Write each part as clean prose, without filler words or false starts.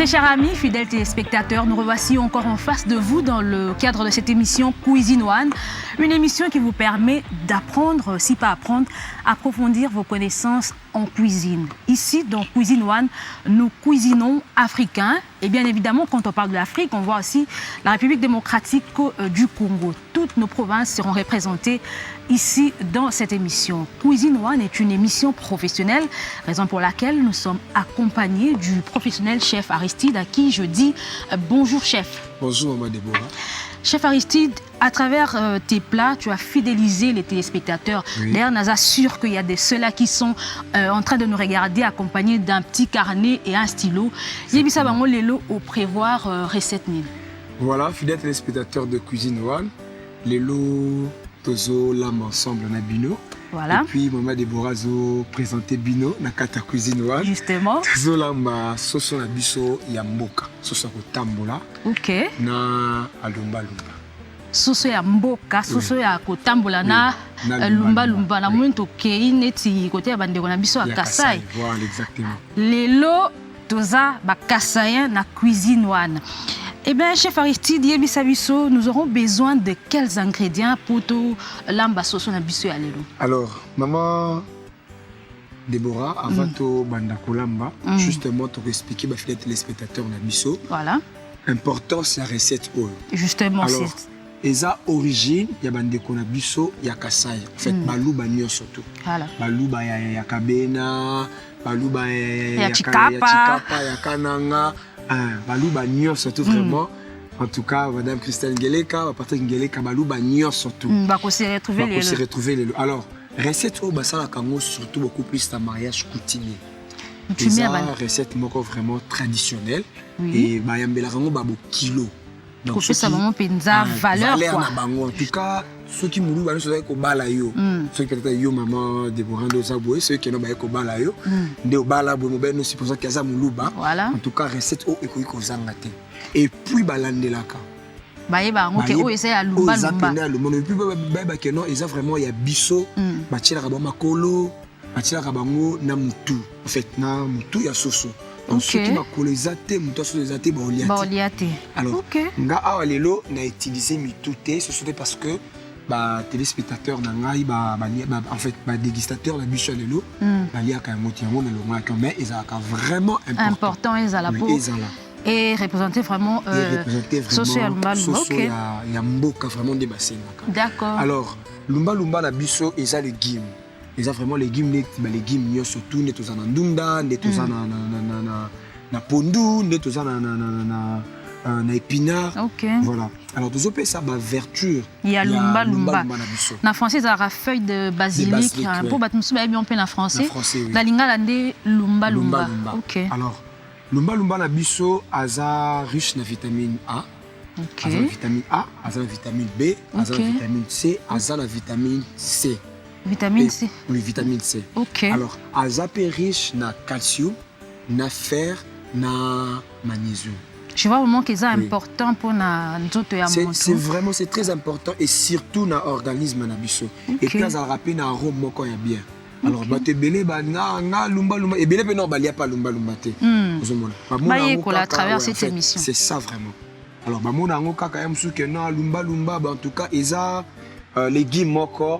Très chers amis, fidèles téléspectateurs, nous revoici encore en face de vous dans le cadre de cette émission Cuisine One, une émission qui vous permet d'apprendre, si pas apprendre, approfondir vos connaissances en cuisine. Ici, dans Cuisine One, nous cuisinons africain. Et bien évidemment, quand on parle de l'Afrique, on voit aussi la République démocratique du Congo. Toutes nos provinces seront représentées ici dans cette émission. Cuisine One est une émission professionnelle, raison pour laquelle nous sommes accompagnés du professionnel chef Aristide, à qui je dis bonjour chef. Bonjour Maman Déborah. Chef Aristide, à travers tes plats, tu as fidélisé les téléspectateurs. Oui. D'ailleurs, nous assure qu'il y a ceux-là qui sont en train de nous regarder accompagnés d'un petit carnet et un stylo. Yébissa Bango Lelo au prévoir recette nil. Voilà, fidèles téléspectateurs de Cuisine One, Lelo, Tozo, l'âme ensemble, on a Bino. Voilà. Et puis Maman Déborah zo présenté Bino, na kata Cuisine One. Justement. Tozo l'âme soso na biso yamboka, soso kotambola. Ok. Na alumba lumba. Soso ya mboka, soso ya kotambola na lumba lumba. Na mwento kei neti kote ya bandeko na biso ya Kasai. Voilà, exactement. Lelo toza ba Kasayen na Cuisine One. Eh bien, chef Aristide, Yebisabiso, nous aurons besoin de quels ingrédients pour tout l'amba soso na biso ya lelo? Alors, Maman Déborah, avant de bandako lamba, justement, tu expliquer aux fidèles téléspectateurs na biso. Voilà. Important, c'est la recette oil. Justement, alors, eza origine ya bandeko na biso ya Kasai. En fait, baluba nyo surtout. Voilà. Baluba ya Kabena, baluba ya Chikapa, ya Kananga. Baluba nyo surtout vraiment. En tout cas, Madame Christelle Ngeleka, Patrick Ngeleka, baluba nyo surtout. Bako se retrouver les. Alors, recette au basala kango surtout beaucoup plus dans mariage coutumier. C'est une recette vraiment traditionnelle. Et bayambela kango babo kilo. Donc ça vraiment penza valeur quoi. En tout cas, ceux qui mourent ba so ko bala yo. Ceux qui étaient yo maman Déborah Ndozaboy, ceux qui n'ont pas ko bala yo. Nde bala bo ben aussi pour ça qu'il y a muluba. En tout cas, recette au ekoyi ko zangate. Et puis balandelaka. Bayeba ngoke o essaye à lumba lumba. Et puis ba que non, ils ont vraiment il y a biso, ba tshela ka ba makolo, ba tshela ka bango na mutu. En fait, na mutu ya soso. Donc ceux qui m'a collé zaté, mutu so zaté ba oliate. Alors, nga awa lelo na utilisé mitute, ce sont parce que ba téléspectateurs na ngai en fait ba dégustateur la biso lelo, ba lia ka moti yango na longa ka mais ils a vraiment important ils a la peau. Et représenter vraiment soso ya lumba lumba. OK. Ya mboka vraiment des bassins. D'accord. Alors, lumba lumba la biso ils a les légumes. Ils ont vraiment les légumes les légumes nyo surtout ne tozana ndunda, ne tozana na pondu, ne tozana na épinard. OK. Voilà. Alors tous opé ça ba vertu. Il y a lumba lumba. Na français ça la feuille de basilic pour battre musu ba bien en français. La lingala ndé lumba lumba. OK. Alors lumba lumba na biso aza riche na vitamine A. OK. Aza na vitamine A, aza na vitamine B, aza na vitamine C, aza na vitamine C. Vitamine C. Oui, vitamine C. OK. Alors, azapé riche na calcium, na fer, na magnésium. Je vois vraiment que c'est important pour notre amour. C'est vraiment c'est très important et surtout na organisme na biso. Et puis ça rappelle na arôme moko ya bien. Alors ba te belé ba na lumba lumba et belé non ba lia pas lumba lumba te. À travers cette émission. C'est ça vraiment. Alors ba mona ngo kaka ya musu ke na lumba lumba en tout cas eza légumes moko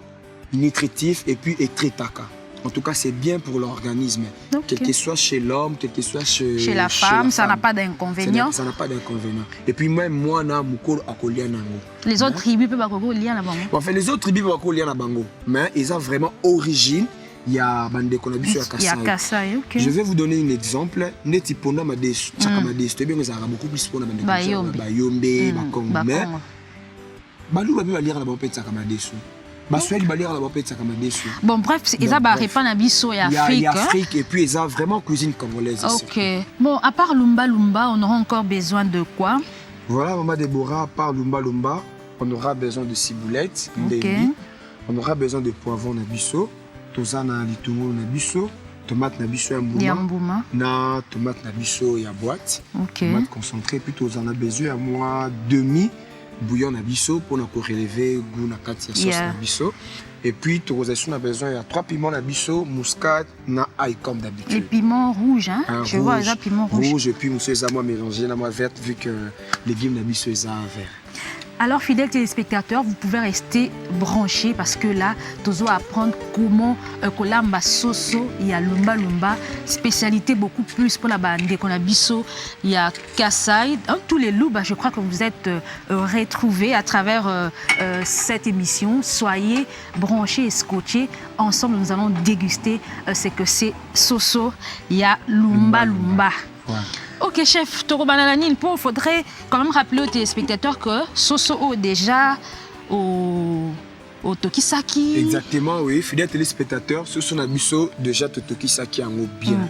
nutritif et puis etretaka. En tout cas, c'est bien pour l'organisme. Quel que soit chez l'homme, quel que soit chez la femme, ça n'a pas d'inconvénient. Ça n'a pas d'inconvénient. Et puis même moi, na mukolo akolia nango. Les autres tribus peuvent akolia na bango. En fait, les autres tribus peuvent akolia na bango, mais ils ont vraiment origine. Il y a bande konabiso ya Kasai. Il y a Kasai, OK. Je vais vous donner un exemple. Neti pona ma des chaka ma des to bien ça beaucoup plus pona bande ba yombe, ba kongo. Mais balu ba lire na ba peta kama desu. Bon, bref, ils ont répandre à biso et Afrique. Il y a Afrique et puis ils ont vraiment cuisine congolaise. OK. Bon, à part lumba lumba, on aura encore besoin de quoi? Voilà, Maman Déborah, à part lumba lumba, on aura besoin de ciboulette, on aura besoin de poivron na biso, tozana litungo na biso, tomate na biso ya mbuma, na tomate na biso ya boîte, tomate concentrée, puis tozana besoin à moi demi bouillon na biso pour nous relever goût na kati ya sauce na biso. Et puis, tu as besoin de 3 piments na biso, muscade, na ail comme d'habitude. Les piments rouges, hein? Je vois les piments rouges. Rouge, et puis, monsieur, ça m'a mélangé, na verte, vu que les légumes na biso, ils sont vert. Alors, fidèles téléspectateurs, vous pouvez rester branchés parce que là, nous allons apprendre comment kolamba soso, il y a lumba lumba, spécialité beaucoup plus pour la bande qu'on a biso, il y a Kassai. Dans tous les loups, je crois que vous êtes retrouvés à travers cette émission. Soyez branchés et scotchés. Ensemble, nous allons déguster ce que c'est soso, il y a lumba lumba. Ouais. Ok, chef, Toro Bananani, il faudrait quand même rappeler aux téléspectateurs que Soso déjà au Tokisaki. Exactement, oui. Fidèles téléspectateurs, Soso Nabiso déjà au Tokisaki en bien.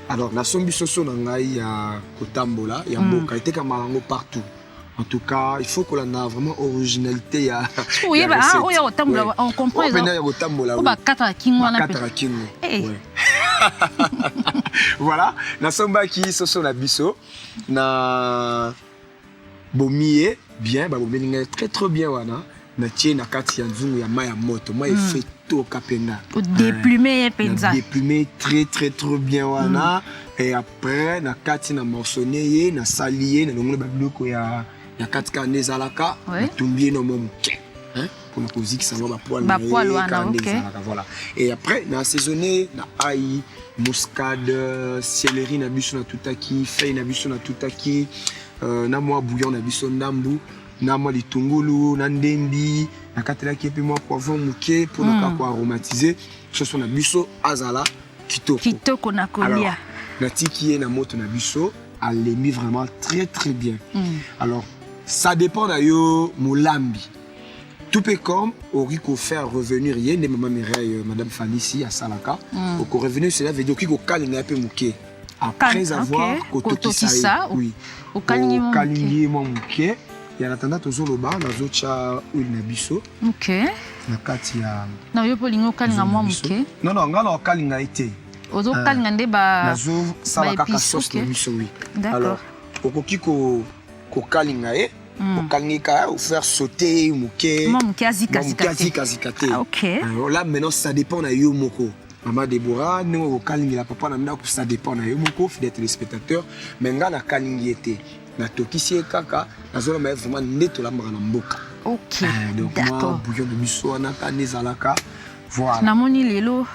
Alors, la sombi Soso Nangai, il y a Kotambola, il y a Moka, il y a Marango partout. En tout cas, il faut qu'on ait vraiment originalité. Oui, on comprend. Il y a Kotambola. Voilà, na sombaki soso na biso na bomie bien ba bomelinga très bien wana na tie na kati ya nzungu ya maya moto moi fait to kapena déplumé penza déplumé très bien wana et après na kati na morsonné na salié na ngone ba biloko ya kati ka nezalaka na tumbie no momuke hein pour la musique ça va poil voilà et après na assaisonné na ail muscade, céleri na biso na tutaki, feuille na biso na tutaki, na moi bouillon na biso ndambu, na moi litungulu, na ndembi, na katelaki pe moi poivron muke pour na ko aromatiser, sauce na biso azala kitoko. Kitoko na kolia. Na tiki na moto na biso, elle mis vraiment très bien. Alors, ça dépend de yo molambi. Tout peut comme au rico faire revenir rien de maman Mireille madame Fanny ici à Salaka au revenir cela veut dire qu'il faut caler un peu mouké après avoir kotokisa oui au caligner mon mouké il y a attendant toujours le bar dans autres huile na biso OK na kati ya na yo polingo kalinga mo mouké non ngala kalinga été ozo kalinga nde ba nazo Salaka ka sauce na biso oui alors okoki ko kalinga au kalnika ou faire sauter mouké azikate. OK. Alors là maintenant ça dépend de yo moko. Maman Deborah nous au kalinga papa na ndako ça dépend de yo moko fidèle téléspectateur mais nga na kalingi été na tokisi kaka na zona mais vraiment neto la mara na mboka. OK. Donc moi bouillon de biso na kanezalaka voilà. Na moni lelo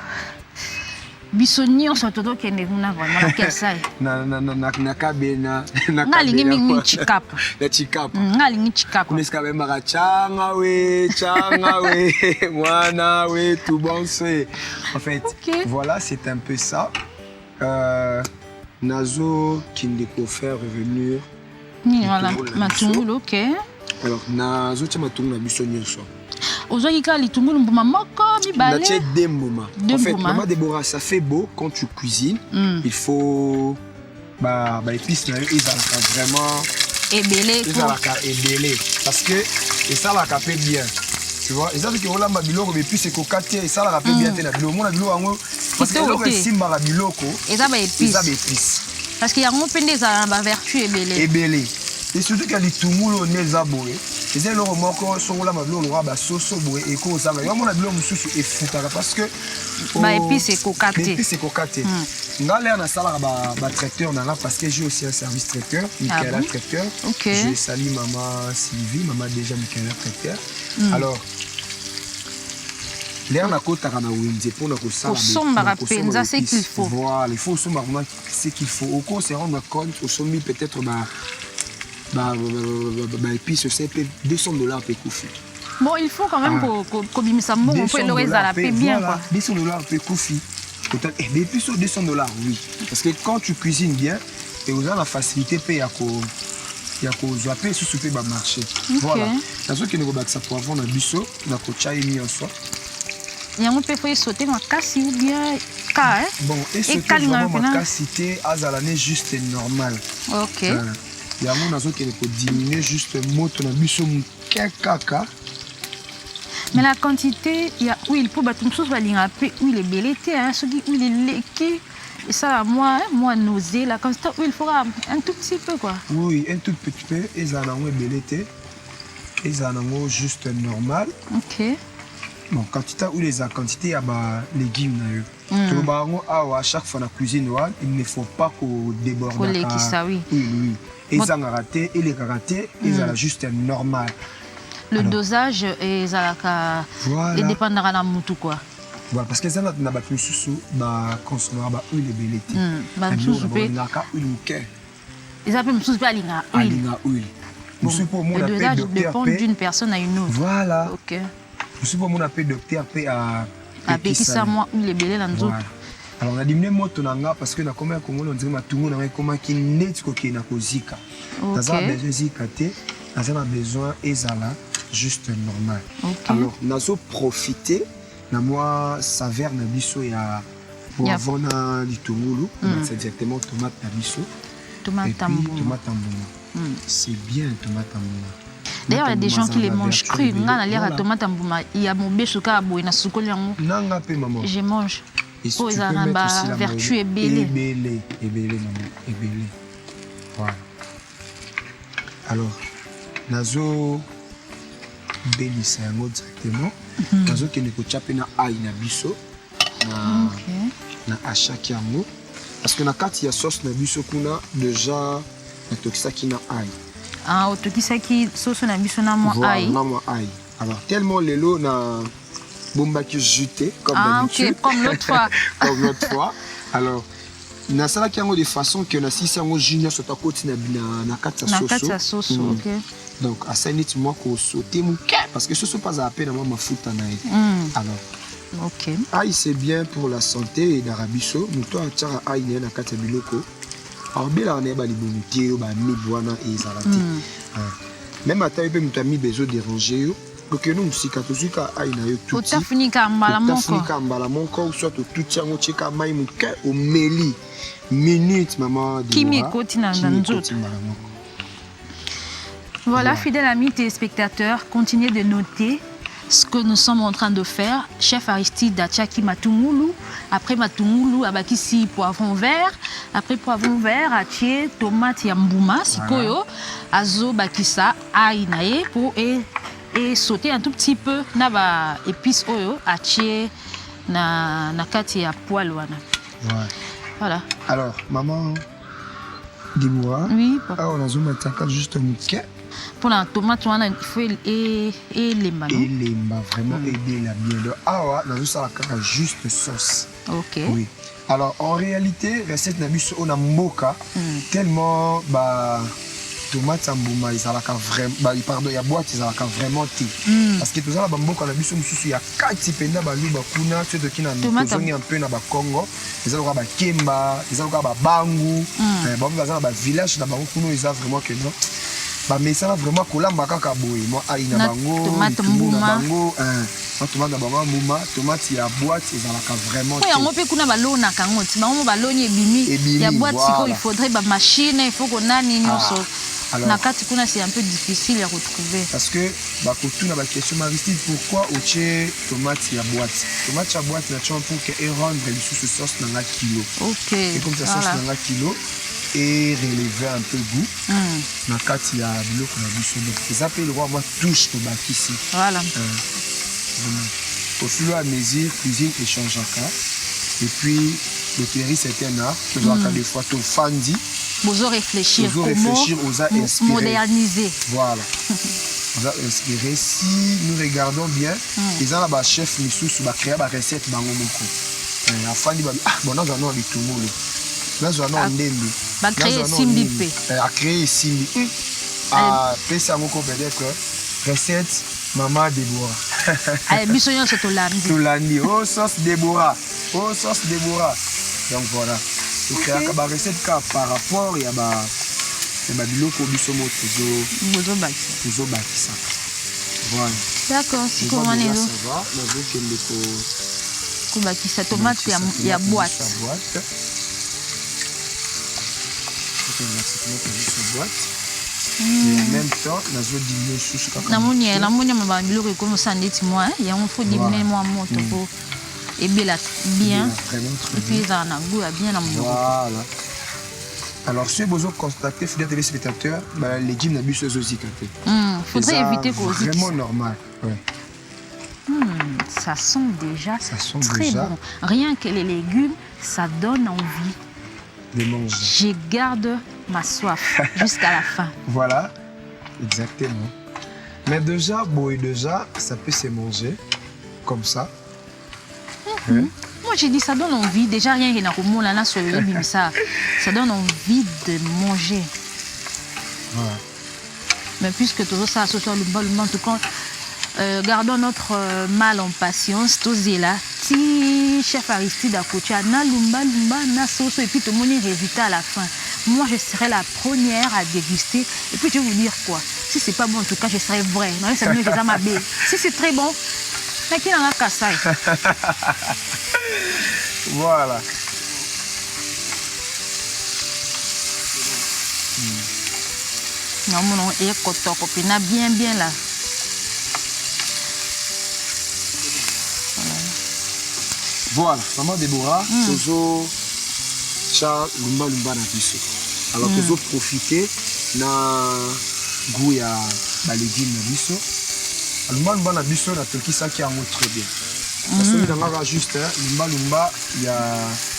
biso nyonso tozokende kuna vraiment na Kassai na kabena na ngalingi mingi chikapa na chikapa ngalingi chikapa kuneska bemaka changa we mwana we tout bon c'est en fait voilà c'est un peu ça nazo kindeko faire revenir ni voilà matungulu. OK. Alors nazo tia matungulu na biso nyonso aujourd'hui quand litungulu mbuma moko mibale na tie dembuma en fait maman Deborah ça fait beau quand tu cuisines il faut bah épices na ils ont vraiment ébélé parce que et ça la capé bien tu vois ils ont que olamba biloko mais puis c'est cocaté et ça la capé bien te na biloko mona biloko ngo parce que biloko simba la biloko et ça ba épices parce qu'il y a un peu des vertu ébélé et surtout qu'il y a litungulu neza boye ils ont le remorque sur la mablo le raba soso boye et ko ça va mon biloko mususu efutaka parce que ba épices c'est cocaté ngale na sala ba traiteur na là parce que j'ai aussi un service traiteur Michaela traiteur je salue maman Sylvie maman déjà Michaela traiteur alors l'air na kota kana wenze pour na ko sala somba penza c'est qu'il faut voilà il faut somba vraiment c'est qu'il faut au co se rendre compte au sommi peut-être épices c'est $200 per koufi. Bon, il faut quand même qu'on bimisa mo on peut le la paix bien quoi. $200 per koufi. Total et épices $200 oui. Parce que quand tu cuisines bien et vous avez la facilité payer à ko zapper sous souper ba marché. Voilà. Dans ce qui ne pas ça pour avoir na biso na ko chai mi en soi. Il y a un peu faut sauter ma casse ou bien ka hein. Bon, et ce que ma cassité azalane juste normal. OK. Il y a mon qui peut diminuer juste moto na biso kaka. Mais la quantité, il y a huile pour battre tout ça ligne après huile belleté hein, ce qui huile leki et ça moi nausée la quantité il faudra un tout petit peu quoi. Oui, un tout petit peu et ça na huile belleté. Et ça est juste normal. Ok. Bon, quantité ou les quantités à légumes. À chaque fois dans la cuisine, il ne faut pas qu'on déborde. Oui. Et ça a raté, et les ratés, ils sont juste normal. Le dosage est dépendra de tout quoi. Voilà, parce que ça n'a pas plus sous consommer huile et belleté. Ils appellent huile. Le dosage dépend d'une personne à une autre. Voilà. Ok. Je suis pour mon appel docteur à Pékissa moi huile et belleté dans tout. Alors on a diminué moto nanga parce que na comme Congo on dirait matungu na comment qui net ko ki na kozika. Dans un besoin zikaté, dans un besoin ezala juste normal. Alors nazo profiter na moi saveur na biso ya pour avoir na litungulu, c'est exactement tomate na biso. Tomate tambuma. C'est bien tomate tambuma. D'ailleurs, il y a des gens qui les mangent crus. Quand on a l'air à tomate tambuma, il y a mon béchouka à boire na sukoli yango. Nanga pe maman. Je mange. Oh, ils ont une vertu ébélée. Ébélé, maman. Ébélé. Voilà. Alors, nazo bénissa yango directement. Nazo kende ko chape na ail na biso. Na achaki yango. Parce que na kati ya sauce na biso kuna déjà na tokisaki na ail. Ah, o tokisaki sauce na biso na mo ail. Na mo ail. Alors, tellement lelo na bomba qui jeté comme d'habitude. Ok, comme l'autre fois. Comme l'autre fois. Alors, na sala qui de façon que na si sango junior sur ta côté na kata soso. Na kata soso, ok. Donc à ça nit moi ko sauter mon parce que ce sont pas à peine à ma foot na. Alors, ok. Ail c'est bien pour la santé et d'arabiso. Nous toi tchara ail na kata biloko. Alors bela na ba libonité ba mi boana et zalati. Même à taille peut m'tami besoin déranger yo. Donc nous aussi quand tu ka aina yo tout. Tu fini ka mbala moko. Tu ka mbala moko ou soit tout tiango cheka mai mu ka o meli minute maman de. Kimi koti na nzoto. Voilà, fidèles amis téléspectateurs, continuez de noter ce que nous sommes en train de faire. Chef Aristide Achaki Matungulu, après Matungulu abakisi poivron vert, après poivron vert atie tomate yambouma sikoyo azo bakisa ainae pour et sauter un tout petit peu na ba épices oyo atie na kati ya poêle wana. Voilà. Alors maman dis-moi. Oui papa. On a zoomé à juste un pour la tomate wana il faut et lemba. Et lemba vraiment aider la bien. Ah ouais, ça la juste sauce. OK. Oui. Alors en réalité recette na biso on a moka tellement tomate ambuma izalaka vraiment pardon ya boîte izalaka vraiment ti parce que tout ça la bamboka na biso mususu ya kati penda baluba kuna ceux qui na kozongi un peu na ba Congo ezaloka ba kemba ezaloka ba bangu bango bazana ba village na bango kuna ils vraiment que non ba mesala vraiment kolamba kaka boye moi ai na bango tomate mbuma bango tomate bango mbuma tomate ya boîte ezalaka vraiment ti yango pe kuna balona kango ti bango baloni ebimi ya boîte siko il faudrait ba machine il faut qu'on a nyonso. Alors, c'est un peu difficile à retrouver. Parce que, quand on a la question Aristide, pourquoi on a tomate à boîte? Tomate à boîte, c'est pour qu'elle rende les sauce dans un kilo. Ok. Et comme ça, sauce dans un kilo, et relever un peu le goût. Dans le cas, il y a de l'eau qu'on a vu sur l'eau. Ça peut le voir, moi, touche le bac ici. Voilà. Au fur et à mesure, cuisine échange à cas. Et puis, le péri, c'est un art. Tu dois des fois, tu fandi. Vous réfléchir, vous moderniser. Voilà. Vous avez inspiré. Si nous regardons bien, ils ont là chef Missou va créer la recette dans le monde. Afin de bon, nous avons les toumoules. Nous avons ndembe. Va créer simbi pe. A créer simbi. A penser à mon peut-être recette maman Déborah. Allez, bisogno c'est Tolandi. Tolandi. Oh sauce Déborah. Oh sauce Déborah. Donc voilà. Okay. Il y a des recettes par rapport à des biloko bisomo toujours bakisa. Voilà. D'accord, c'est comment les autres. Ça va, on veut que le bakisa tomate il y a boîte. Et en même temps, on a diminué sous kaka. La monia m'a biloko comme ça ndeti moi, il y a un faut diminuer moi moto pour et bien, et puis ça a un goût bien à mon voilà. Alors, si vous avez constaté, fidèles téléspectateurs, les légumes n'abusent pas aussi. Faudrait éviter qu'on c'est vraiment normal. Ouais. Ça sent déjà très bon. Rien que les légumes, ça donne envie de manger. Je garde ma soif jusqu'à la fin. Voilà, exactement. Mais déjà, ça peut se manger comme ça. Moi, j'ai dit, ça donne envie. Déjà, rien que ça donne envie de manger. Voilà. Mais puisque tout ça, ce soit en tout cas, gardons notre mal en patience. Tout là, si chef Aristide à côté, na lumba, na sauce, et puis tout le monde est résultat à la fin. Moi, je serai la première à déguster. Et puis, je vais vous dire quoi. Si c'est pas bon, en tout cas, je serai vrai. Non, c'est mieux que ça m'a bé. Si c'est très bon, mais qui n'en a qu'à ça. Voilà. Non, mon et kotoko, puis na bien là. Voilà, maman Déborah, toujours cha lumba na biso. Alors que vous profitez na goût ya ba légumes na biso. Lumba na biso na toki ça qui est très bien. Parce que dans la juste lumba il y a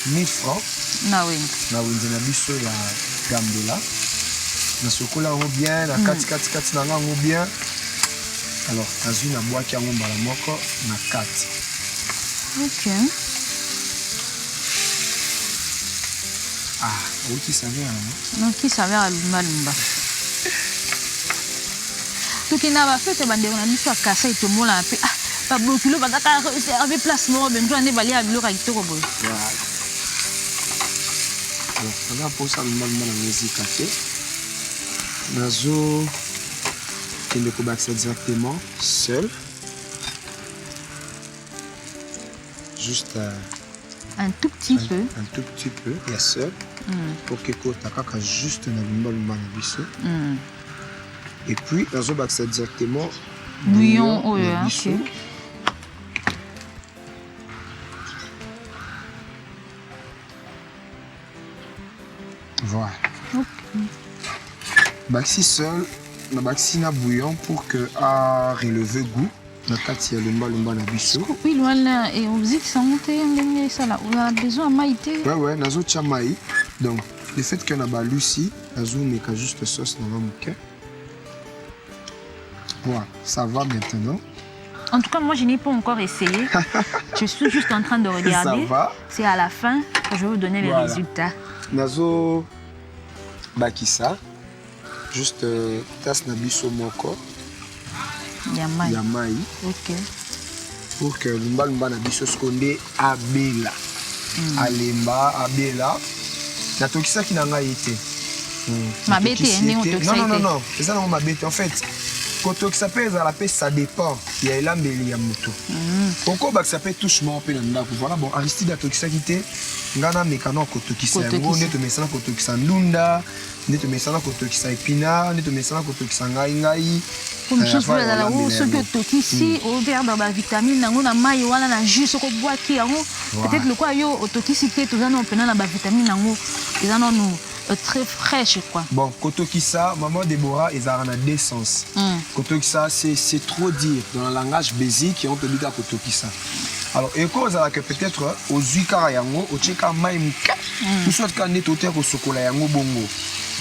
1000 francs. Na wenze na biso ya Gambela. Na sokola ngo bien, na kati na ngo bien. Alors, azui na bois qui a mon bala moko na kati. OK. Ah, oui, qui savait, non? Qui savait à lumba. Tout qui n'a pas fait, c'est bandé, on a mis sur la casse et tout le monde a fait. Ah, pas beaucoup, le badaka réservé placement, ben je n'ai pas allé à l'heure avec tout le monde. Alors, on a pour ça lumba na musique café. Nazo, il ne peut pas exactement seul. Juste un tout petit peu. Un tout petit peu, et seul. Pour que tu aies juste un lumba na biso. Et puis, nazo ba exactement bouillon au biso. OK. Voilà. OK. Baxi seul, na baxi na bouillon pour que à relever goût. Na kati ya lumba na biso. Oui, voilà, et on dit que ça monte en ça là. On a besoin de maïté. Ouais, nazo chamai. Donc, le fait que na ba lucie, nazo meka juste sauce na mamuke. Voilà, ça va maintenant. En tout cas, moi, je n'ai pas encore essayé. Je suis juste en train de regarder. Ça va. C'est à la fin que je vais vous donner les résultats. Nazo bakisa. Juste tasse na biso moko. Yamai. OK. Pour que lumba na biso skonde abela. Alemba abela. Na tokisa ki na ngai été. Mabete Non. C'est ça non mabete en fait. Quand tokisa pesa la pesa ça dépend. Il y a elambeli ya moto. Pourquoi ba ça peut touchement pe na ndako. Voilà bon Aristide tokisa kité. Ngana mekano ko tokisa ngo ne to mesana ko tokisa ndunda. Ne te mesana ko tokisa épinard, ne te mesana ko tokisa ngai. Comme chose pour la roue, ce que tokisi au verre dans la vitamine nango na mai wala na jus ko bois ki yango. Peut-être le quoi yo tokisi te to zana on na ba vitamine nango. Ils en ont très fraîche quoi. Bon, kotokisa, maman Déborah, ils ont un deux sens. Kotokisa, c'est trop dire dans le langage basique, on peut dire kotokisa. Alors, et cause que peut-être aux huikara yango, au tcheka maïmka, ou soit quand on est au terre au chocolat yango bongo.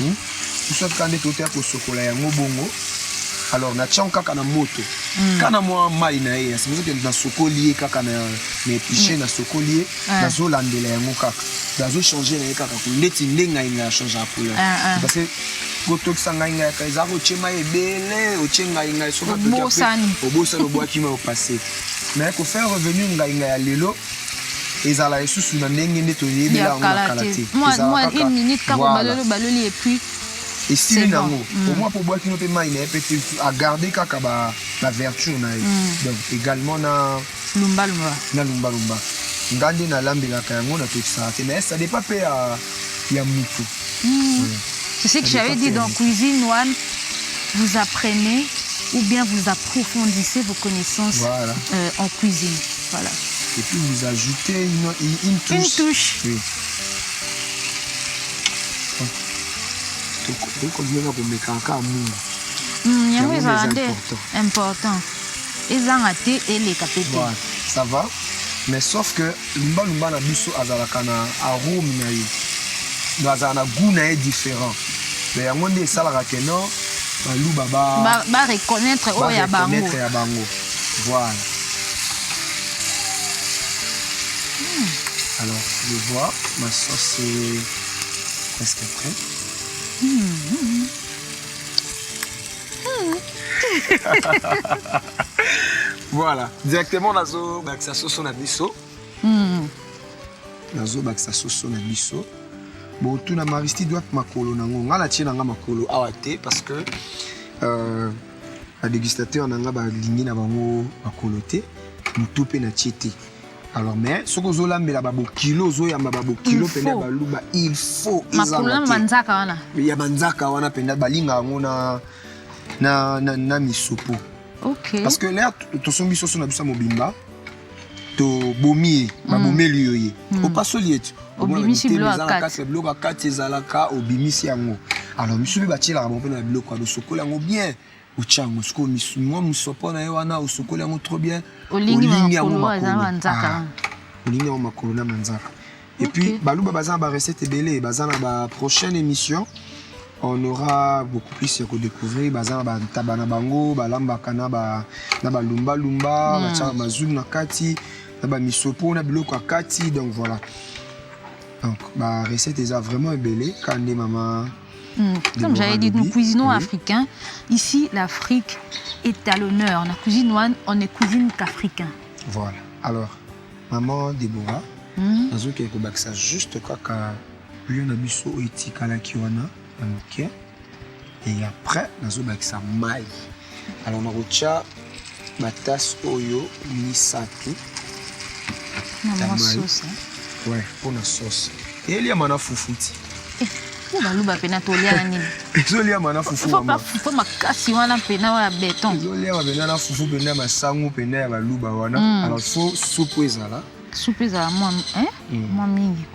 Ou soit quand on est au terre au chocolat yango bongo. Alors, na tchanka kana moto. Kana moi maï na e, c'est pour ça que na sokolier kaka na piché na sokolier, na zo landela yango kaka. Na zo changer na kaka ko ndeti ndenga inga changer la couleur. Parce que kotokisa ngai ka ezako tchema ebele, o tchenga inga soka to obosani obwaki ma au passé. Mais il faut faire revenir à l'élo et ça la sous na ndenge ndeto yebi la ngalaté. Moi une minute quand baloli et puis et si nango au moins pour boire qui no pe mai na peut à garder kaka la vertu na donc également na lumba ngande na lambela ka yango na tokisa te mais ça dépend pe ya mutu. C'est ce que j'avais dit dans Cuisine One, vous apprenez ou bien vous approfondissez vos connaissances en cuisine. Voilà. Et puis vous ajoutez une touche. Une touche. Oui. tokolinga komeka kaka mungu yango ezala nde important ezanga te eleka pe te ça va mais sauf que lumbalumba na biso azalaka na arôme na ye donc azala na goût na ye différent mais yango nde esalaka ke non baluba bareconnaître oyo ya bango voilà. Alors je vois ma sauce est presque prête. Voilà, directement nazo bakisa sauce na biso. Nazo bakisa sauce na biso. Bon, tout na Maristide doit makolo nango. Ngala tina nga makolo awate parce que la dégustateur nanga ba lingi na bango makolo te, mutu pe na tiete. Alors mais ce que zolambela babo kilo zoyamba babo kilo penda baluba il faut makolo manzaka wana. Ya manzaka wana penda balinga ngo na misopo. OK. Parce que là to sombi soso na bisa mobimba to bomi ba bomeli yoye. O paso lietu. Obimisi bloc à 4 ezalaka obimisi yango. Alors misubi batila ba pena bloc kwa sokola yango bien. Uchango siko moi musopo na wana usokola yango trop bien. Olingi yango manzaka. Olingi yango makolo na manzaka. Et puis baluba bazana ba recette belé bazana ba prochaine émission. On aura beaucoup plus à découvrir. Bazana ba tabana bango, balamba kana ba na ba lumba ba cha mazulu na kati, na ba misopo na biloko kati donc voilà. Donc ba recette est vraiment belle quand les maman. Comme j'avais dit, nous cuisinons africains. Ici, l'Afrique est à l'honneur. La cuisine one, on ne cuisine qu'africain. Voilà. Alors, maman Déborah, nous avons ça juste quand on a biso etika la kiwana. Okay. Et après, nous avons ça maï. Alors, on a reçu ma tasse oyo misatu. La sauce. Ouais, pour la sauce. Et il y a mana fufouti. Baluba pena tolia nini. Ezolia mana fufu mama. Faut makasi wana pena wa béton. Ezolia wa pena na fufu pena masangu pena ya baluba wana. Alors faut soupe ezala. Soupe ezala moi moi mingi.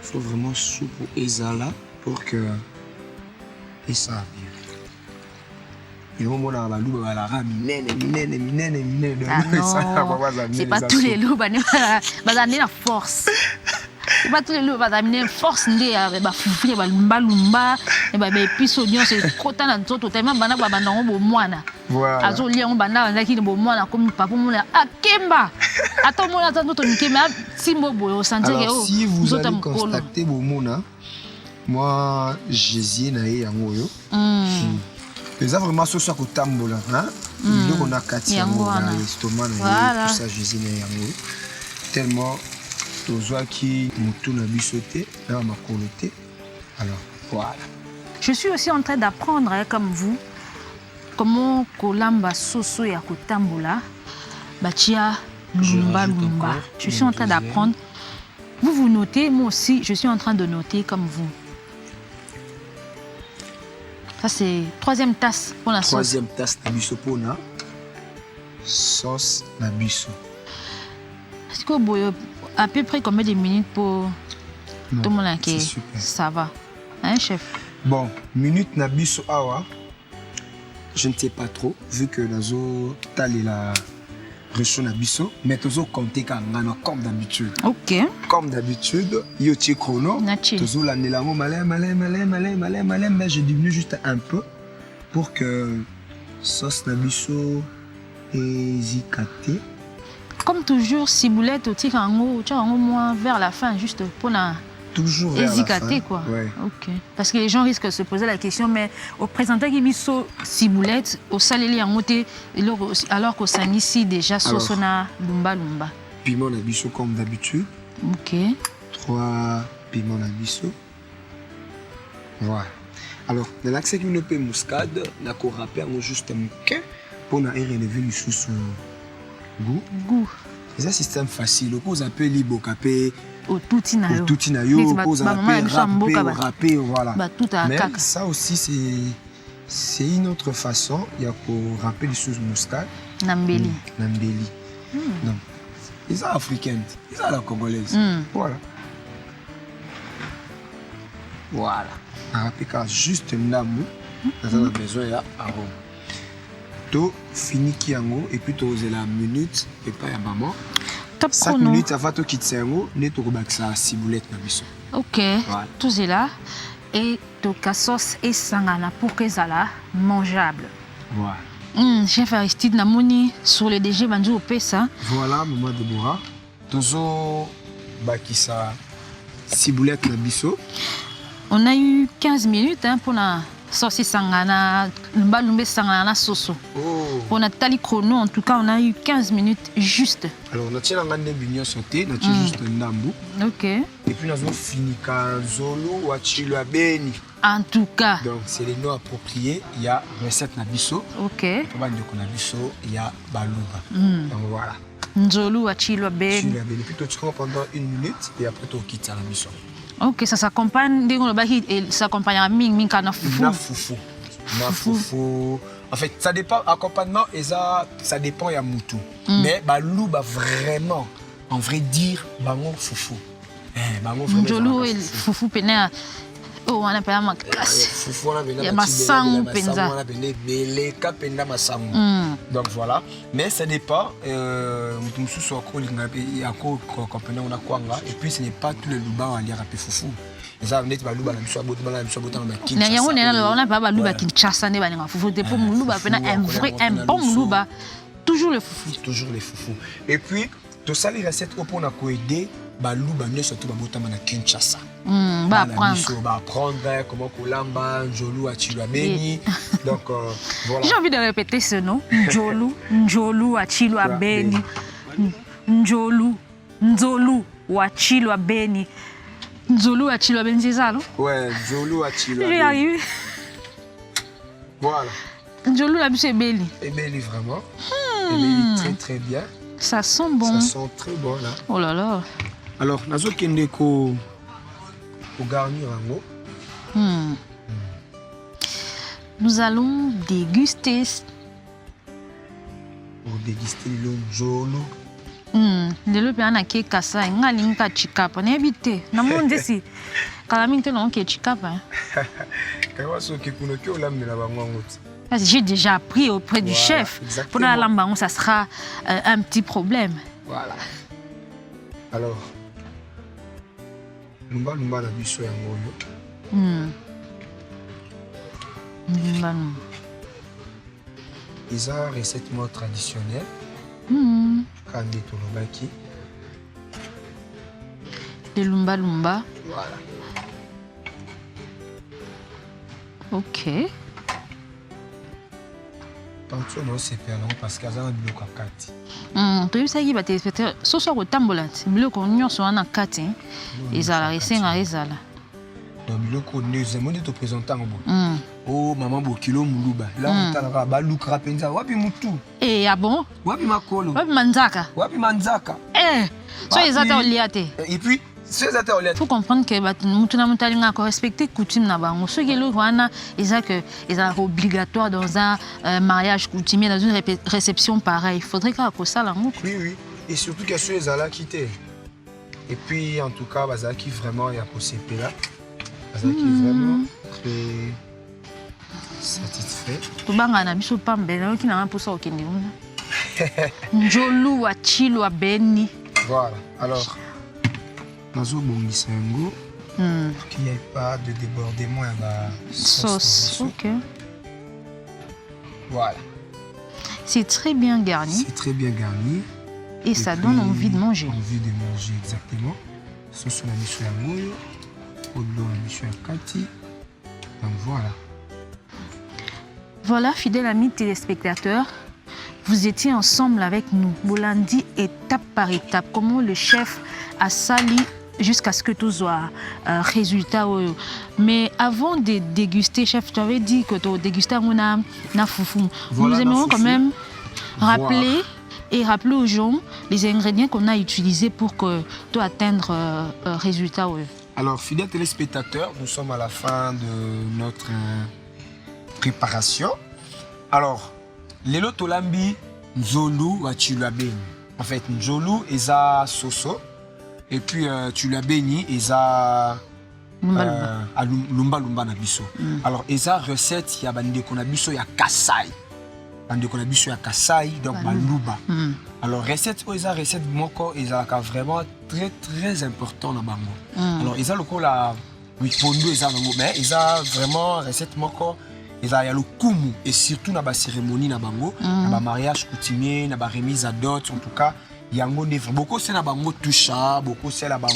Faut vraiment soupe ezala pour que et ça bien. Et au moment où baluba balara minene. C'est pas tous les loups bazane la force. C'est pas tous les loups bazane force ndé ba fufu ba lumba et ba épices oignons c'est kota na nzoto tellement bana ba bandango bo mwana. Voilà. Azo lia on bana ndaki bo mwana comme papa mona akemba. Ata mona ta nzoto nikema simbo boyo santé ke o. Si vous allez constater bo mona moi jésus na yango yo. Les a vraiment sauce à kotambola hein. Donc on a kati yango na l'estomac na tout ça jésus na yango. Tellement qui mutu na bisoté na makoloté. Alors voilà. Je suis aussi en train d'apprendre comme vous comment kolamba soso ya kotambola batia lumba. Je suis en train d'apprendre. Vous notez, moi aussi je suis en train de noter comme vous. Ça c'est troisième tasse pour la sauce. Troisième tasse na biso pona sauce na biso. Est-ce que vous à peu près combien de minutes pour tout le monde qui ça va, hein chef? Bon, minutes na biso awa, je ne sais pas trop vu que nazo tali la reçu na biso, mais tozo compter kangana comme d'habitude. OK. Comme d'habitude, yo ti chrono, tozo la nelango malin, mais je diminue juste un peu pour que sauce na biso ezikate. Comme toujours, ciboulette au tirango, tu as un moins vers la fin, juste pour la. Toujours vers la fin. Quoi. Ouais. OK. Parce que les gens risquent de se poser la question, mais au présentant qui mis ciboulette, au salé en moté, alors qu'au sanisi déjà sosona lumba. Piment na biso comme d'habitude. OK. 3 piments na biso. Voilà. Alors, dans l'accès qui nous paie muscade, n'a qu'au râper juste un moquin pour na relever le sous goût. C'est un système facile. Vous appelez l'ibokapé. Au tutinayo. Au tutinayo. Vous appelez râper, voilà. Mais ça aussi, c'est une autre façon. Il y a pour râper les sauces muscade. Nambeli. Non. Ils sont africaines. Ils sont la congolaise. Voilà. Voilà. Arapeka juste namu. Nous avons besoin d'arôme. To fini kiango et puis tu as la minute et pas ya maman. 5 minutes avant to quitter yango, ne to kobakisa ciboulette na biso. OK. Voilà. Tout est là et to ka sauce et sangana pour que ça la mangeable. Voilà. Chef Aristide namoni sur le DG banjo opesa. Voilà, maman Deborah. Tozo bakisa ciboulette na biso. On a eu 15 minutes pour la sauce sangana, lumba sangana soso. Pour Nathalie Chrono, en tout cas, on a eu 15 minutes juste. Alors, on a tiré un bignon sauté, on a tiré juste un nambu. OK. Et puis, nous avons fini quand Zolo ou Achilo Beni. En tout cas. Donc, c'est les noms appropriés. Il y a recette nabiso. OK. Pour nabiso, il y a balouba. Donc, voilà. Nzolu Achilo Beni. Et puis, tu prends pendant 1 minute et après, tu quittes la mission. OK, ça s'accompagne et ça accompagne à ming kana foufou. Na foufou. Na foufou. En fait, ça dépend accompagnement et ça dépend ya mutu. Mais balouba vraiment en vrai dire bango foufou. Bango vraiment. Njolu et foufou pena. Oh, on appelle ma casse. Foufou on a ya masangu penza. On a belé kapenda masangu. Donc voilà, mais ça dépend mutu mususu akolinga pe ako compagnon on a kwanga et puis ce n'est pas tout le luba on lire pe foufou. Ça net baluba na biso boto na biso boto na Kinshasa. Na yango nena on a pas baluba Kinshasa ne balinga foufou te pour muluba pena un bon muluba toujours le foufou. Toujours les foufou. Et puis to sali recette pour na ko aider baluba ne surtout babota na Kinshasa. Va apprendre. Va apprendre comment kolamba Njolu Achilo Beni. Donc voilà. J'ai envie de répéter ce nom. Njolu Achilo Beni. Nzolu Achilo Beni. Nzolu Achilo Beni, c'est ça, non? Ouais, Nzolu Achilo Beni. J'ai arrivé. Voilà. Nzolu la c'est Beli. Et Beli vraiment. Et Beli très très bien. Ça sent bon. Ça sent très bon là. Oh là là. Alors, nazo kende ko garnir en eau. Nous allons déguster. Pour déguster le Njolu. Lelo pe ana ke kasa ngalinga chikapa na ebite na monde si kala minte non ke chikapa. Kawa so ke kuno ke olamela bango. J'ai déjà appris auprès du chef. Pour la lambango, ça sera un petit problème. Voilà. Alors, lumba na biso yango yo. Lumba. Ils ont recette mode traditionnelle. Kande tolobaki. De lumba. Voilà. OK. Tantôt non c'est perlant parce qu'il y a un bloc à kati. Tu sais qui va te faire so so kotambola bloc on so na kati ezala resenga ezala. Donc bloc on nous monde te présenter en bon. Oh maman bokilo muluba. Là on tala ba lukra penza wapi mutu. Ah bon? Wapi makolo. Wapi manzaka. So ezata oliate. Et puis il faut comprendre que mutu na mutalinga ko respecter coutume na bango. Ce qui est le wana est obligatoire dans un mariage coutumier, dans une réception pareille. Il faudrait que ça là. Oui. Et surtout que ceux là quitté. Et puis en tout cas bazaki vraiment ya ko CP là. Bazaki vraiment très satisfait. To banga na biso pambe na ki na pour ça okende una. Njolu Achilo Beni. Voilà. Alors nazo bongisa yango pour qu'il n'y ait pas de débordement à la sauce. OK. Voilà. C'est très bien garni. C'est très bien garni. Et ça donne envie de manger. Envie de manger, exactement. Sauce la mission à mouille, au blanc la mission à kati. Donc voilà. Voilà, fidèles amis téléspectateurs, vous étiez ensemble avec nous. Bolandi étape par étape. Comment le chef a sali jusqu'à ce que tout soit résultat. Mais avant de déguster, chef, tu avais dit que tu dégustais na foufou. Voilà, nous aimerions quand même rappeler aux gens les ingrédients qu'on a utilisés pour que tu atteignes résultat. Alors, fidèles téléspectateurs, nous sommes à la fin de notre préparation. Alors, lelo tolambi Nzolu Achilo Beni. En fait, Nzolu eza soso. Et puis tu l'as béni, et ça lumba lumba na biso. Alors eza recette ya bandeko na biso ya Kasai. Bandeko na biso ya Kasai donc baluba. Alors recette eza recette moko ezalaka vraiment très très important na bango. Alors eza lokola wipondo eza nango mais eza vraiment recette moko eza ya lokumu et surtout na ba cérémonie na bango, na ba mariage coutumier, na ba remise à dot en tout cas. Yango nevre beaucoup c'est la bango toucha beaucoup c'est la bango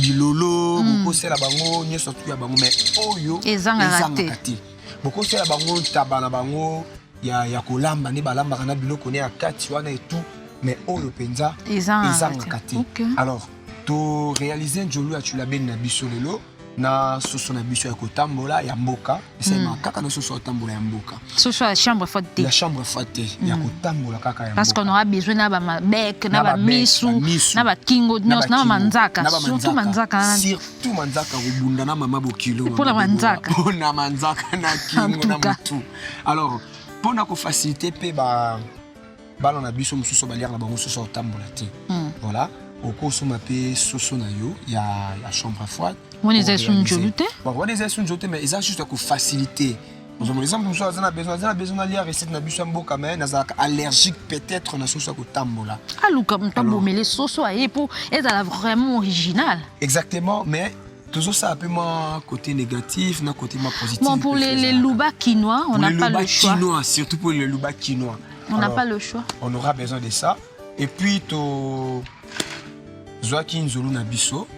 bilolo beaucoup c'est la bango nie surtout ya bango mais oyo ezangakati beaucoup c'est la bango tabana bango ya kolamba ne balamba kana biloko ne akati wana et tout mais oyo penza ezangakati. Alors to réaliser njolu ya tulabe na biso lelo na soso na biso ya kotambola ya mboka esa kaka na soso ya tambola ya mboka soso ya chambre forte ya chambre forte ya kotambola kaka ya mboka parce qu'on aura besoin na ba bec na ba misu na ba kingo nyos na manzaka surtout manzaka rubunda na mama bokilo pour la manzaka na kingo na mutu. Alors pour na ko faciliter pe ba bala na biso mususu baliar na bango soso ya tambola te voilà au cours de soso na yo ya chambre froide. On est njolu te. Bon, on est njolu te mais ça juste pour faciliter. Par exemple, nous avons besoin de la recette na biso mboka mais na allergique peut-être na soso ko tambola. Aluka mtambo mais les soso aye pour être vraiment original. Exactement mais toujours ça un peu moins côté négatif, na côté moins positif. Bon pour les luba quinoa, on n'a pas le choix. Quinoa, surtout pour les luba quinoa. On n'a pas le choix. On aura besoin de ça et puis to Zoaki nzolu na biso,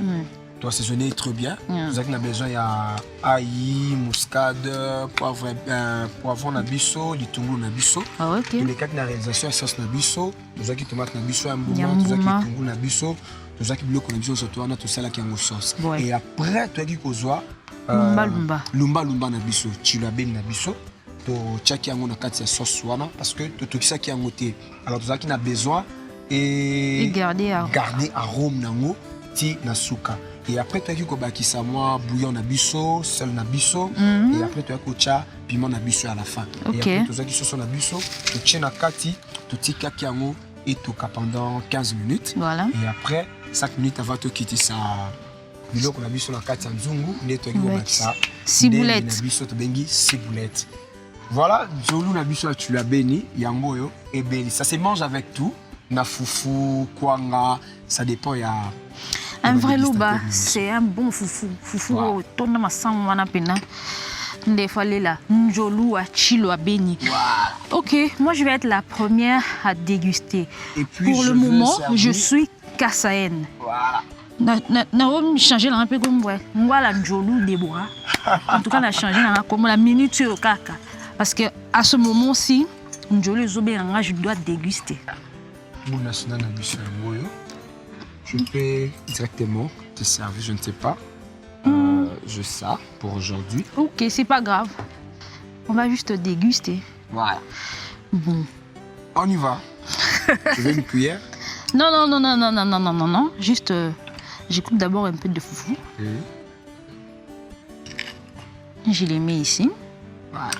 tu assaisonner très bien. Zoaki na besoin ya ail, muscade, poivron na biso, litungulu na biso. Ah ok. Les quatre na réalisation sauce na biso, Zoaki tomate na biso, mbuma, Zoaki litungulu na biso, Zoaki biloko na biso surtout na tout ça là qui en sauce. Et après tu as dit kozwa lumba na biso, tulabe na biso. To tchaki yango na kati ya sauce wana parce que to tokisa ki yango te. Alors Zoaki na besoin et garder arôme nango ti na suka et après tu as qui ko bakisa moi bouillon na biso sel na biso et après tu as ko cha piment na biso à la fin et après tu as qui sauce na biso tu tiens na kati tu tika ki yango et tu pendant 15 minutes voilà et après 5 minutes avant de quitter ça biloko na biso na kati ya nzungu ne to ki ko bakisa ciboulette na biso to bengi ciboulette. Voilà nzolu na biso tu la béni yango yo et ben ça se mange avec tout. Na foufou, kwanga, ça dépend ya. Un vrai luba, c'est un bon foufou. Foufou, tourne ma sang wana pena. Des fois là, njolu a chilo a béni. Ok, moi je vais être la première à déguster. Et puis, pour le moment, je suis kassaïenne. Voilà. Na on changer un peu comme moi. Voilà njolu de bois. En tout cas, on a changé comme la minute au kaka. Parce que à ce moment-ci, njolu zobé je dois déguster. Je peux directement te servir, je ne sais pas. Je sais pour aujourd'hui. Ok, c'est pas grave. On va juste déguster. Voilà. Bon. On y va. Tu veux une cuillère? Non. Juste, j'écoute d'abord un peu de foufou. Je les mets ici. Voilà.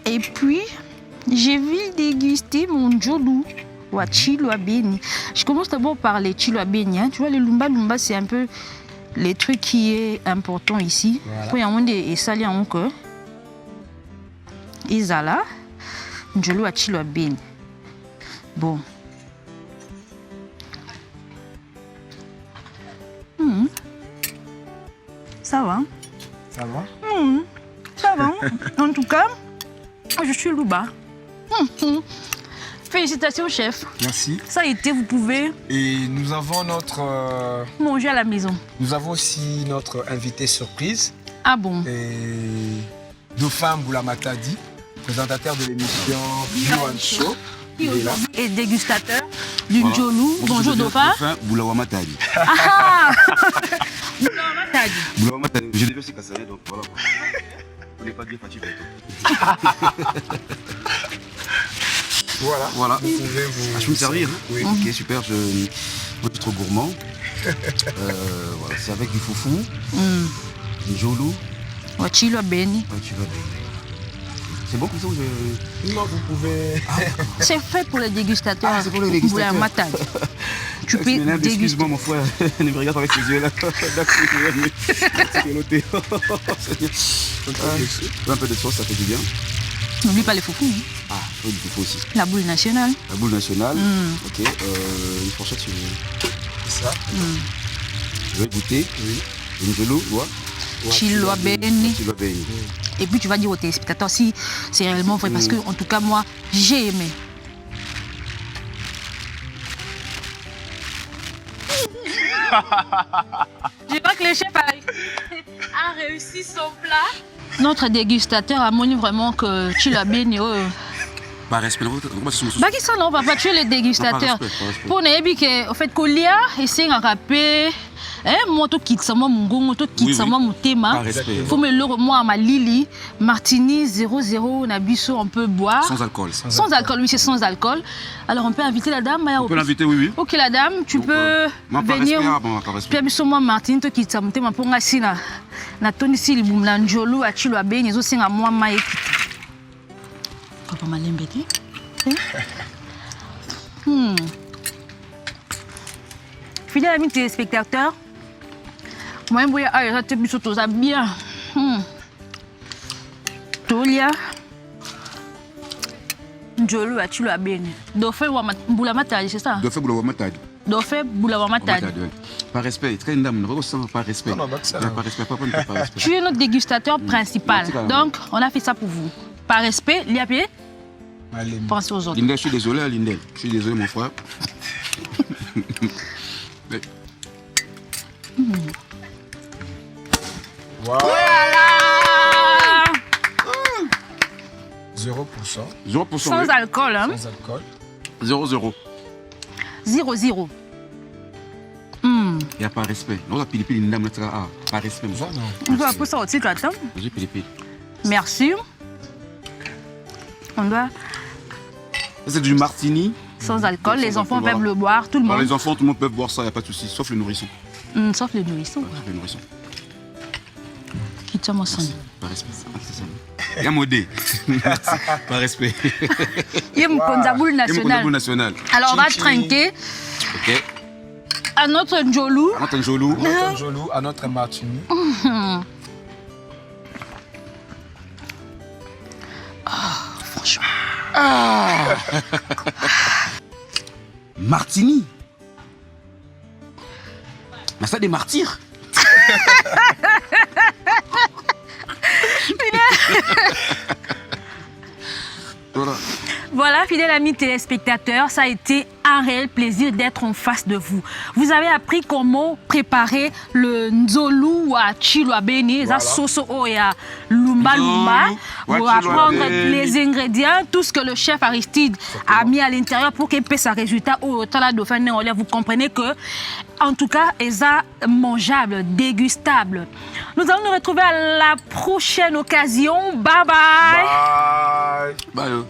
Et puis, j'ai vu déguster mon njolu ou chilo abeni. Je commence d'abord par les chilo abeni. Tu vois, le lumba, c'est un peu les trucs qui est important ici. Pour y avoir des salis en cœur. Isala, njolu ou chilo abeni. Bon. Ça va. Ça va? Ça va. En tout cas, je suis Luba. Félicitations, chef. Merci. Ça a été, vous pouvez... Et nous avons notre... manger à la maison. Nous avons aussi notre invité surprise. Ah bon? Dauphin Boulamatadi, présentateur de l'émission Bio Show. Il est là. Et dégustateur du njolu. Bonjour Dauphin. Dauphin Boulamatadi. Ah Boulamatadi. Boulamatadi. Je devais aussi casser, donc voilà. On n'est pas bien fatigué. Voilà. Vous pouvez vous... Je peux me servir, hein? Oui. Ok, super. Je suis trop gourmand. Voilà, c'est avec du foufou, du njolu. Chilo abeni. C'est bon comme ça ou Non, vous pouvez... C'est fait pour les dégustateurs. Ah, c'est pour les dégustateurs. Boulamatadi. Tu peux déguster. Excuse-moi mon frère, ne me regarde pas avec ces yeux là. Un peu de sauce, ça fait du bien. N'oublie pas les foufous. Ah, il faut du foufou aussi. La boule nationale. La boule nationale. Ok, une fourchette sur C'est ça. Je vais goûter. Oui. Une vélo, ouais. Chilwa Beni. Chilwa Beni. Et puis tu vas dire aux téléspectateurs si c'est réellement vrai. Parce que, en tout cas, moi, j'ai aimé. Je crois que le chef a réussi son plat. Notre dégustateur a montré vraiment que Chilwa Beni. Par respect, bah qui ça non papa, tu es le dégustateur. Pour ne pas que en fait Kolia essaie de rappeler moi to kitsama mungongo to kitsama mutema. Faut me le moi ma Lili Martini 00 na biso on peut boire sans alcool. Sans alcool, oui, c'est sans alcool. Alors on peut inviter la dame. On peut l'inviter, oui. OK la dame, tu peux venir. Puis biso moi Martini to kitsama mutema pour ngasi na toni si libum na njolo a Chilwa Beni zo senga moi mai. Papa Malembeti. Fidèles amis téléspectateurs, moi je vais bien. Tolia. Njolo a Chilwa Beni. Dauphin Boula Matadi, c'est ça? Dauphin Boula Matadi. Dauphin Boula Matadi. Par respect, très dame, ne ressent pas respect. Non, par respect, papa ne peut pas respect. Tu es notre dégustateur principal. Donc, on a fait ça pour vous. Par respect, Liapé, pensez aux autres. Lindel, je suis désolé, Lindel. Je suis désolé, mon frère. Wow. Voilà. 0%. 0%. Sans alcool, hein? Sans alcool. 0-0. 0-0. Il n'y a pas de respect. Non, la pilipili, une dame, pas respect. On doit pousser ça au-dessus, tu attends. J'ai pilipili. Merci. On doit. C'est du martini. Sans alcool, les enfants peuvent le boire, tout le monde. Les enfants, tout le monde peut boire ça, il n'y a pas de souci, sauf le nourrisson. Sauf le nourrisson. Le nourrisson. Qui t'a mon sang. Par respect. Il y a modé. Par respect. Il y a une boule nationale. Alors on va trinquer. Ok. À notre Njolou. À notre Njolou. À notre Njolou, à notre Martini. Franchement. Martini. Mais ça des martyrs. Voilà, fidèles amis téléspectateurs, ça a été un réel plaisir d'être en face de vous. Vous avez appris comment préparer le nzolu à Chilwa Beni, la sauce oya lumba. Vous apprendre les ingrédients, tout ce que le chef Aristide a mis à l'intérieur pour qu'il puisse un résultat au Tala Dauphin. Vous comprenez que, en tout cas, ils sont mangeables, dégustables. Nous allons nous retrouver à la prochaine occasion. Bye bye. Bye. Bye.